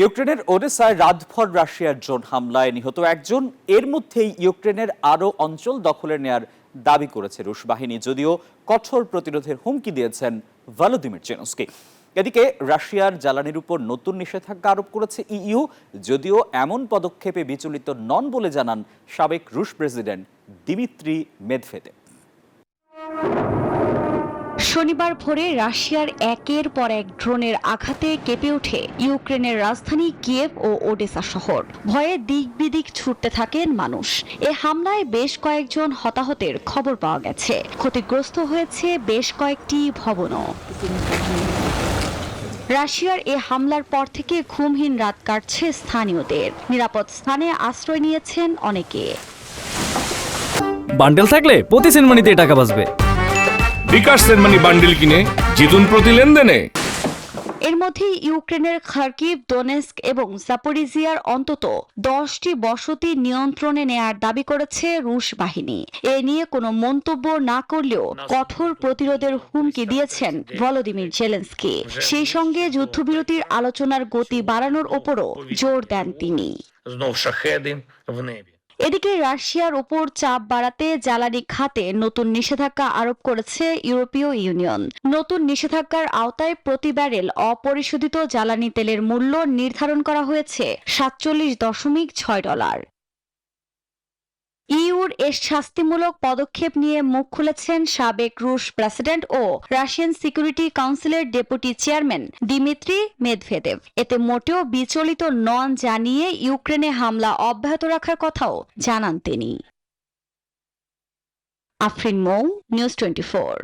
ইউক্রেনের ওডেসায় রাতভর রাশিয়ার ড্রোন হামলায় নিহত একজন। এর মধ্যেই ইউক্রেনের আরও অঞ্চল দখলে নেয়ার দাবি করেছে রুশ বাহিনী, যদিও কঠোর প্রতিরোধের হুমকি দিয়েছেন ভলোদিমির জেলেনস্কি। এদিকে রাশিয়ার জ্বালানির উপর নতুন নিষেধাজ্ঞা আরোপ করেছে ইইউ, যদিও এমন পদক্ষেপে বিচলিত নন বলে জানান সাবেক রুশ প্রেসিডেন্ট দিমিত্রি মেদভেদেভ। শনিবার ভোরে রাশিয়ার একের পর এক ড্রোনের আঘাতে কেঁপে ওঠে ইউক্রেনের রাজধানী কিয়েভ ও ওডেসা শহর। ভয়ে দিক বিদিক ছুটতে থাকেন মানুষ। এ হামলায় বেশ কয়েকজন হতাহতের খবর পাওয়া গেছে। ক্ষতিগ্রস্ত হয়েছে বেশ কয়েকটি ভবনও। রাশিয়ার এ হামলার পর থেকে ঘুমহীন রাত কাটছে স্থানীয়দের। নিরাপদ স্থানে আশ্রয় নিয়েছেন অনেকে। বান্ডেল থাকলে প্রতি সেনমানিতে টাকা বাঁচবে। বিকাশ সেনমানি বান্ডেল কিনে জিতুন প্রতি লেনদেনে। এর মধ্যে ইউক্রেনের খার্কিভ, দোনেস্ক এবং জাপোরিজিয়ার অন্তত 10টি বসতি নিয়ন্ত্রণে নেয়ার দাবি করেছে রুশ বাহিনী। এ নিয়ে কোনো মন্তব্য না করলেও কঠোর প্রতিরোধের হুমকি দিয়েছেন ভলোদিমির জেলেনস্কি। সেই সঙ্গে যুদ্ধবিরতির আলোচনার গতি বাড়ানোর ওপরও জোর দেন তিনি। এদিকে রাশিয়ার উপর চাপ বাড়াতে জ্বালানি খাতে নতুন নিষেধাজ্ঞা আরোপ করেছে ইউরোপীয় ইউনিয়ন। নতুন নিষেধাজ্ঞার আওতায় প্রতি ব্যারেল অপরিশোধিত জ্বালানি তেলের মূল্য নির্ধারণ করা হয়েছে $47.6। ইউর এ শাস্তিমূলক পদক্ষেপ নিয়ে মুখ খুলেছেন সাবেক রুশ প্রেসিডেন্ট ও রাশিয়ান সিকিউরিটি কাউন্সিলের ডেপুটি চেয়ারম্যান দিমিত্রি মেদভেদেভ। এতে মোটেও বিচলিত নন জানিয়ে ইউক্রেনে হামলা অব্যাহত রাখার কথাও জানান তিনি। আফরিন মৌ, নিউজ 24।